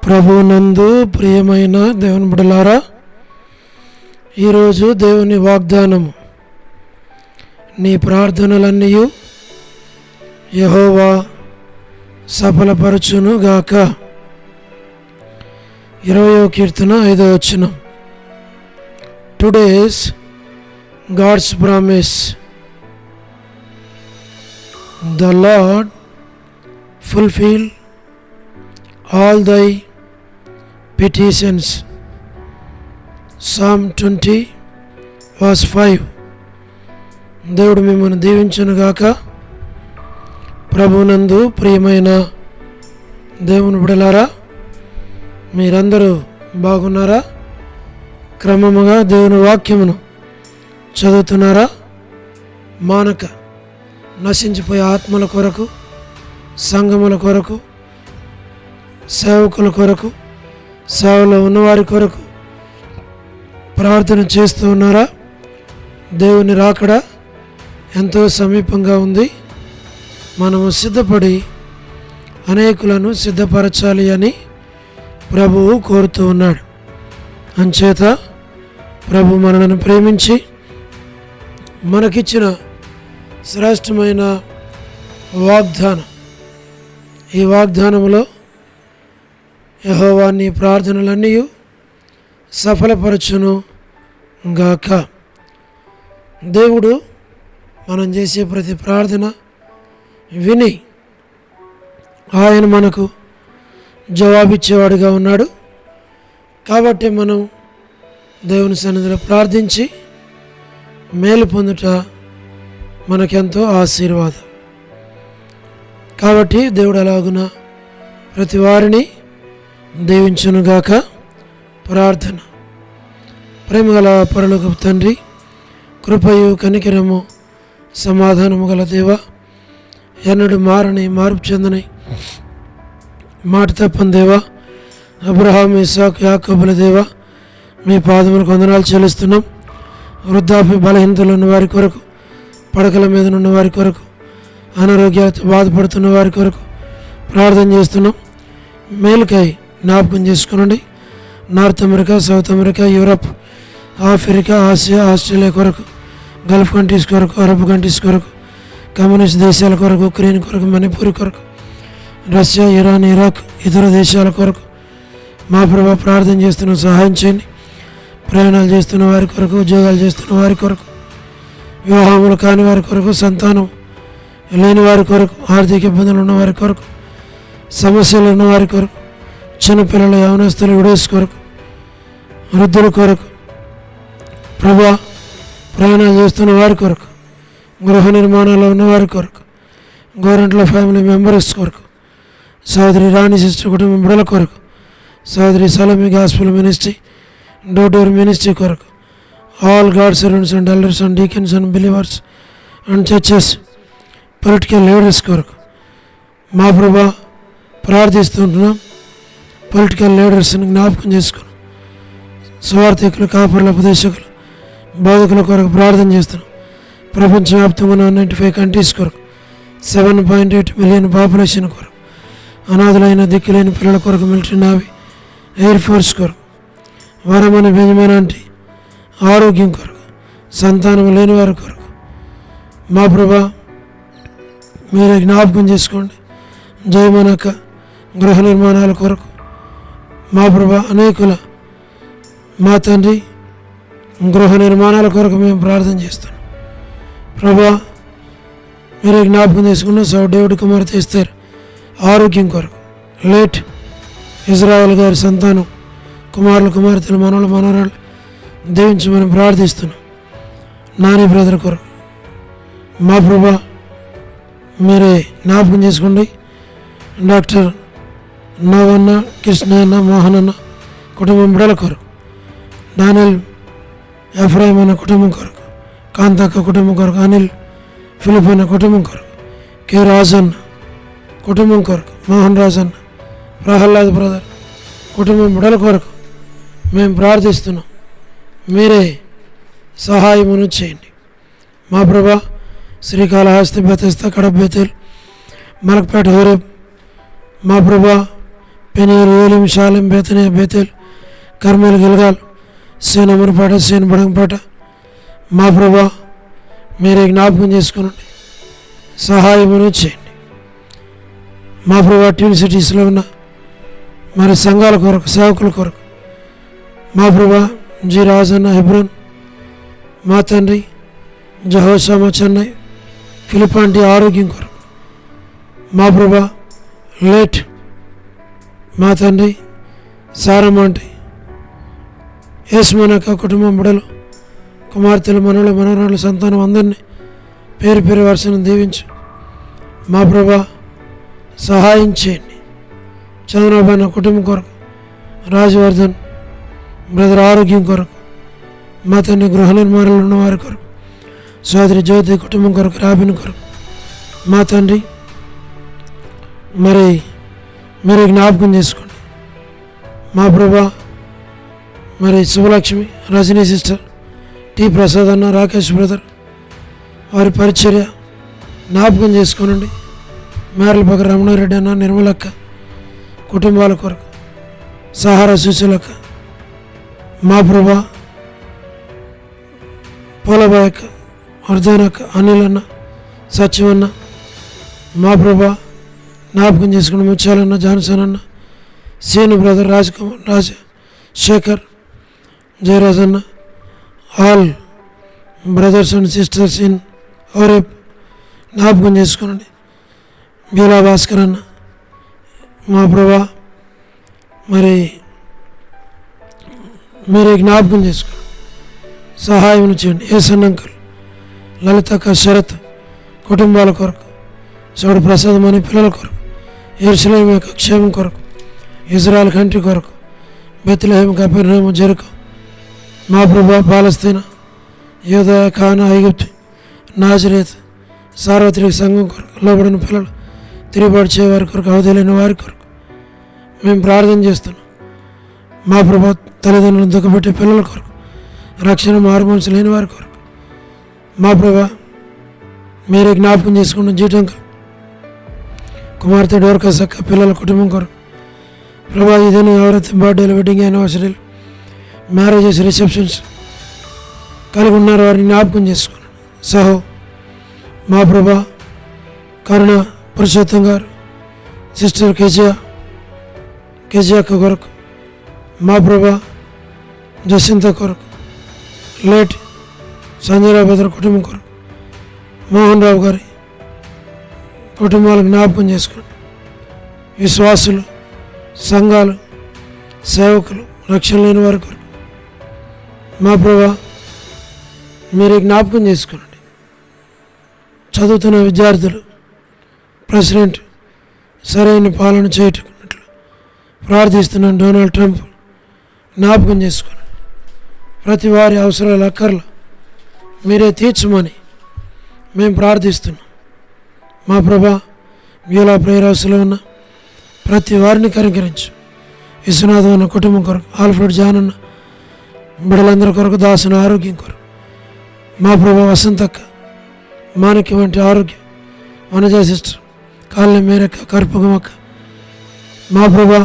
ప్రభువునందు ప్రియమైన దేవుని బిడ్డలారా, ఈరోజు దేవుని వాగ్దానము, నీ ప్రార్థనలన్నీ యెహోవా సఫలపరచును గాక. 20వ కీర్తన 5వ వచనం. Today's God's promise, the Lord fulfil all thy petitions. Psalm 20 verse 5. దేవుడు మిమ్మల్ని దీవించును గాక. ప్రభువునందు ప్రియమైన దేవుని బిడ్డలారా, మీరందరూ బాగున్నారా? క్రమముగా దేవుని వాక్యమును చదువుతున్నారా? మానక నశించిపోయే ఆత్మల కొరకు, సంఘముల కొరకు, సేవకుల కొరకు, సేవలో ఉన్నవారి కొరకు ప్రార్థన చేస్తూ ఉన్నారా? దేవుని రాకడ ఎంతో సమీపంగా ఉంది. మనము సిద్ధపడి అనేకులను సిద్ధపరచాలి అని ప్రభువు కోరుతూ ఉన్నాడు. అంచేత ప్రభు మనలను ప్రేమించి మనకిచ్చిన శ్రేష్టమైన వాగ్దానం, ఈ వాగ్దానములో యెహోవా నీ ప్రార్థనలన్నీ సఫలపరచును గాక. దేవుడు మనం చేసే ప్రతి ప్రార్థన విని ఆయన మనకు జవాబిచ్చేవాడుగా ఉన్నాడు. కాబట్టి మనం దేవుని సన్నిధిలో ప్రార్థించి మేలు పొందుట మనకెంతో ఆశీర్వాదం. కాబట్టి దేవుడు అలాగున ప్రతి వారిని దీవించునుగాక. ప్రార్థన. ప్రేమగల పరలోకపు తండ్రి, కృపయు కనికరము సమాధానము గల దేవ, ఎన్నడు మారని మార్పు చెందని మాట తప్పని దేవ, అబ్రహాము ఇస్సాకు యాకోబుల దేవ, మీ పాదములకు వందనాలు చెల్లిస్తున్నాం. వృద్ధాప్య బలహీనతలు ఉన్న వారి కొరకు, పడకల మీద ఉన్న వారి కొరకు, అనారోగ్యాలతో బాధపడుతున్న వారి కొరకు ప్రార్థన చేస్తున్నాం. మేలుకై జ్ఞాపకం చేసుకునండి. North America, South America, Europe, Africa, Asia, Australia కొరకు, గల్ఫ్ కంట్రీస్ కొరకు, అరబ్ కంట్రీస్ కొరకు, కమ్యూనిస్ట్ దేశాల కొరకు, ఉక్రెయిన్ కొరకు, మణిపూర్ కొరకు, రష్యా, ఇరాన్, ఇరాక్, ఇతర దేశాల కొరకు మా ప్రభా ప్రార్థన చేస్తున్న సహాయం చేయండి. ప్రయాణాలు చేస్తున్న వారి కొరకు, ఉద్యోగాలు చేస్తున్న వారి కొరకు, వివాహములు కాని వారి కొరకు, సంతానం లేని వారి కొరకు, ఆర్థిక ఇబ్బందులు ఉన్న వారి కొరకు, సమస్యలు ఉన్న వారి కొరకు, చిన్నపిల్లల యవనస్తులు విడోస్ కొరకు, వృద్ధుల కొరకు, ప్రభా ప్రయాణాలు చేస్తున్న వారి కొరకు, గృహ నిర్మాణాలు ఉన్న వారి కొరకు, గవర్నమెంట్లో ఫ్యామిలీ మెంబర్స్ కొరకు, సోదరి రాణి సిస్టర్ కుటుంబం బిడ్డల కొరకు, సోదరి సలమి గాస్పుల్ మినిస్ట్రీ, డోర్ మినిస్ట్రీ కొరకు, all God servants and elders and deacons and believers and churches, political leaders కొరకు మా ప్రభా ప్రార్థిస్తుంటున్నాం. పొలిటికల్ లీడర్స్ని జ్ఞాపకం చేసుకుని, స్వార్థికులు, కాపరుల, ఉపదేశకులు, బోధకుల కొరకు ప్రార్థన చేస్తున్నాం. ప్రపంచవ్యాప్తంగా ఉన్న 95 కంట్రీస్ కొరకు, 7.8 మిలియన్ పాపులేషన్ కొరకు, అనాథులైన దిక్కులేని పిల్లల కొరకు, మిలిటరీ, నావీ, ఎయిర్ ఫోర్స్ కొరకు, వరమని బెంజమిలాంటి ఆరోగ్యం కొరకు, సంతానం లేని వారి కొరకు మా ప్రభా మీరే జ్ఞాపకం చేసుకోండి. జయమనక గృహ నిర్మాణాల కొరకు మా ప్రభా అనేకుల మా తండ్రి గృహ నిర్మాణాల కొరకు మేము ప్రార్థన చేస్తాం. ప్రభా మీరే జ్ఞాపకం చేసుకున్న డేవిడ్ కుమార్తె ఎస్తేర్ ఆరోగ్యం కొరకు, లేట్ ఇజ్రాయెల్ గారి సంతానం, కుమారులు, కుమార్తెలు, మనవలు, మనవరాలు దీవించమని ప్రార్థిస్తున్నాం. నాని బ్రదర్ కొరకు మా ప్రభా మీరే జ్ఞాపకం చేసుకోండి. డాక్టర్ నవన్న, కృష్ణన్న, మోహనన్న కుటుంబం బిడ్డల కొరకు, డానియల్ ఎఫ్రాయిం అన్న కుటుంబం కొరకు, కాంతక్క కుటుంబం కొరకు, అనిల్ ఫిలిప్ అన్న కుటుంబం కొరకు, కె రాజన్న కుటుంబం కొరకు, మోహన్ రాజన్న, ప్రహ్లాద్ బ్రదర్ కుటుంబం బిడ్డల కొరకు మేము ప్రార్థిస్తున్నాం. మీరే సహాయమును చేయండి మా ప్రభా. శ్రీకాళహస్తి, బెతెస్తా, కడప, బేతేల్, మలక్పేట, హోరేబ్ మా ప్రభా పెనియలు, ఏలిం, షాలెం, బేతనియా, బేతేల్, కర్మేల్, గిల్గాల్, సేన అమరపేట, సేన బడంగపేట. మా ప్రభా మీరే జ్ఞాపకం చేసుకునండి, సహాయమును చేయండి. మా ప్రభా ట్విన్ సిటీస్లో ఉన్న మరి సంఘాల కొరకు, సేవకుల కొరకు మా ప్రభా జి రాజన్న, హెబ్రోన్, మా తండ్రి జహోషామా, చెన్నై, ఫిలిపాంటి ఆరోగ్యం కొరకు మా ప్రభా లేట్ మా తండ్రి సారమాంటి యేసుమనక కుటుంబం బిడలు, కుమార్తెలు, మనవలు, మనవరాళ్ళు, సంతానం అందరినీ పేరు పేరు వరుసను దీవించు. మా ప్రభా సహాయం చేయండి. చంద్రబాబు కుటుంబం కొరకు, రాజవర్ధన్ బ్రదర్ ఆరోగ్యం కొరకు, మా తండ్రి గృహ నిర్మాణంలో ఉన్న వారి కొరకు, సోదరి జ్యోతి కుటుంబం కొరకు, రాబిన్ కొరకు మా తండ్రి మరి మీరు జ్ఞాపకం చేసుకోండి. మా ప్రభా మరి శుభలక్ష్మి, రజనీ సిస్టర్, టి ప్రసాద్ అన్న, రాకేష్ బ్రదర్ వారి పరిచర్య జ్ఞాపకం చేసుకోనండి. మేరలపక్క రమణారెడ్డి అన్న, నిర్మలక్క కుటుంబాల కొరకు, సహారా సుశీలక్క, మా ప్రభా పోలబాయక్క, వర్ధనక్క, అనిల్ అన్న, సత్యమన్న మా ప్రభా జ్ఞాపకం చేసుకుని ముత్యాలన్న, జాన్సన్ అన్న, సీను బ్రదర్, రాజ్కుమార్, రాజశేఖర్, జయరాజ్ అన్న, all brothers and sisters in ఓరేప్ జ్ఞాపకం చేసుకునండి. బీలా భాస్కర్ అన్న మా ప్రభా మరి మీరే జ్ఞాపకం చేసుకోండి, సహాయం చేయండి. ఏసన్ అంకుల్, లలితక్క, శరత్ కుటుంబాల కొరకు, చౌడు ప్రసాదం అనే పిల్లల కొరకు, యెరూషలేము యొక్క క్షేమం కొరకు, ఇజ్రాయెల్ కంట్రీ కొరకు, బెత్లెహేము, కపెర్నహూము, జెరికో మా ప్రభా పాలస్తీనా, యూదా, ఖానా, ఐగుప్తు, నాజరేత్ సార్వత్రిక సంఘం కొరకు, లోబడిన పిల్లలు, తిరుగుబాటు చేయవారి కొరకు, అవధులైన వారి కొరకు మేము ప్రార్థన చేస్తున్నాం. మా ప్రభా తల్లిదండ్రులను దుఃఖపెట్టే పిల్లల కొరకు, రక్షణ మారుమనసు లేని వారి కొరకు మా ప్రభా మీరే జ్ఞాపకం చేసుకున్న జీటంకల్, కుమార్తె డోర్కస్ అక్క, పిల్లల కుటుంబం కొరకు ప్రభా ఇదేనా ఎవరైతే బర్త్డేలు, వెడ్డింగ్ యానివర్సరీలు, మ్యారేజెస్, రిసెప్షన్స్ కలిగి ఉన్నారో వారిని జ్ఞాపకం చేసుకున్నాను. సహో మా ప్రభా కరుణ పురుషోత్తం గారు, సిస్టర్ కేజీ అక్క కొరకు మా ప్రభా జసింత కొరకు, లేట్ సంజయరావు బ్రదర్ కుటుంబం కొరకు, మోహన్ రావు గారి కుటుంబాలకు జ్ఞాపకం చేసుకోండి. విశ్వాసులు, సంఘాలు, సేవకులు, రక్షణ లేని వారి కొరకు మా ప్రభా మీరు జ్ఞాపకం చేసుకోండి. చదువుతున్న విద్యార్థులు, ప్రెసిడెంట్ సరైన పాలన చేయటకున్నట్లు ప్రార్థిస్తున్నాను. డొనాల్డ్ ట్రంప్ జ్ఞాపకం చేసుకోండి. ప్రతి వారి అవసరాలు, అక్కర్లు మీరే తీర్చమని మేము ప్రార్థిస్తున్నాం. మా ప్రభా బ్యూలా ప్రేయర్ హౌస్లో ఉన్న ప్రతి వారిని కనికరించు. విశ్వనాథం అన్న కుటుంబం కొరకు, ఆల్ఫ్రెడ్ జాన్ అన్న బిడ్డలందరి కొరకు, దాసుని ఆరోగ్యం కొరకు మా ప్రభా వసంతక్క, మాణిక్యం వంటి ఆరోగ్యం, వనజా సిస్టర్, కాలనీ మేరక్క, కర్పగమక్క మా ప్రభా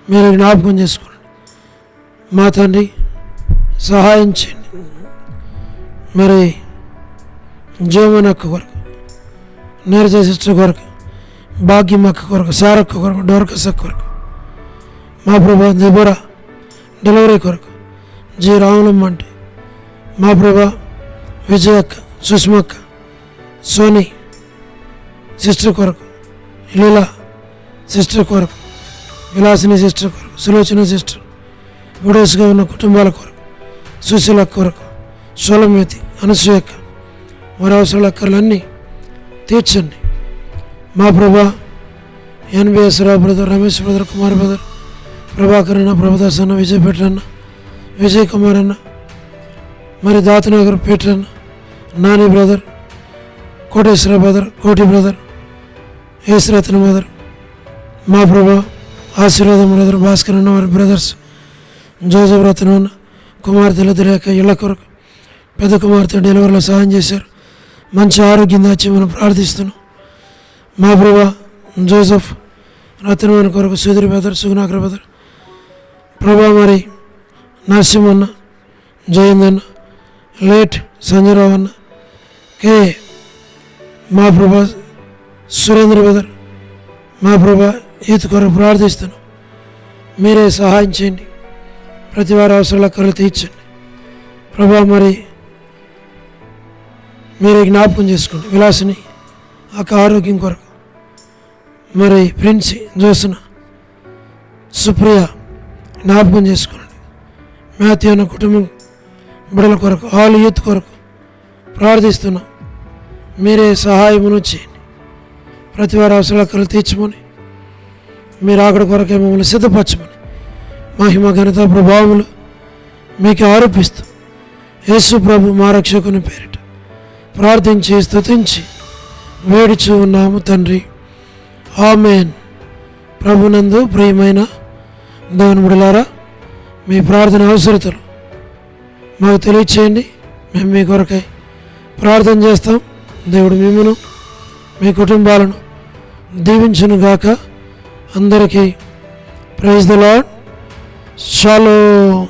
మీరు జ్ఞాపకం చేసుకోండి. మా తండ్రి సహాయం చేయండి. మరి జీవనక్క కొరకు, నీరజ సిస్టర్ కొరకు, భాగ్యమక్క కొరకు, సారక్క కొరకు, డోర్కస్ అక్క కొరకు మా ప్రభా దెబోరా డెలివరీ కొరకు, జి రాములమ్మ అంటే మా ప్రభా విజయక్క, సుష్మక్క, సోని సిస్టర్ కొరకు, లీలా సిస్టర్ కొరకు, విలాసిని సిస్టర్ కొరకు, సులోచన సిస్టర్, విడోస్గా ఉన్న కుటుంబాల కొరకు, సుశీల కొరకు, సోలమేతి, అనసూయక్క వారి అవసరాల అక్కర్లన్నీ తీర్చండి. మా ప్రభా NBS Rao brother, Ramesh brother, Kumar brother, Prabhakar అన్న, ప్రభుదాస్ అన్న, విజయ్ పీటర్ అన్న, విజయ్ కుమార్ అన్న, మరి దాతనగర్ పీటర్ అన్న, నాని బ్రదర్, కోటేశ్వర బ్రదర్, కోటి బ్రదర్, యేసురత్న బ్రదర్, మా ప్రభా ఆశీర్వాదం బ్రదర్, భాస్కర్ అన్న వారి బ్రదర్స్, జోజఫ్ రత్న అన్న కుమార్తెల తెలియక ఇళ్ల కొరకు, పెద్ద కుమార్తె డెలివరీలో సహాయం చేశారు. మంచి ఆరోగ్యం దాచి మనం ప్రార్థిస్తున్నాం. మా ప్రభా జోసఫ్ రత్నమైన కొరకు సుధీర్ బెదర్, సుగుణాకర్ బెదర్, ప్రభా మరి నరసింహన్న, జయందన్న, లేట్ సంజయరావు అన్న, కే మా ప్రభా సురేంద్ర బెదర్, మా ప్రభా ఈత కొరకు ప్రార్థిస్తున్నాం. మీరే సహాయం చేయండి, ప్రతి వారి అవసరాల కొరలు తీర్చండి ప్రభా. మరి మీరే జ్ఞాపకం చేసుకోండి. విలాసిని అక్క ఆరోగ్యం కొరకు, మరి ప్రిన్సి, జోసన, సుప్రియ జ్ఞాపకం చేసుకోండి. మాథ్యూ అన్న కుటుంబం బిడ్డల కొరకు, ఆల్ యూత్ కొరకు ప్రార్థిస్తున్నాం. మీరే సహాయమును చేయండి, ప్రతి వారి అవసరాల కొరలు తీర్చమని, మీరు అక్కడ కొరకే మమ్మల్ని సిద్ధపరచమని మహిమ ఘనత ప్రభావములు మీకు ఆరోపిస్తూ యేసు ప్రభు మా రక్షకుని పేరిట ప్రార్థించి స్తుతించి వేడుచు ఉన్నాము తండ్రి, ఆమేన్. ప్రభునందు ప్రియమైన దేవుని బిడ్డలారా, మీ ప్రార్థన అవసరతలు మాకు తెలియచేయండి. మేము మీ కొరకై ప్రార్థన చేస్తాం. దేవుడు మిమ్మను, మీ కుటుంబాలను దీవించును గాక. అందరికీ ప్రైజ్ ది లార్డ్. షాలోమ్.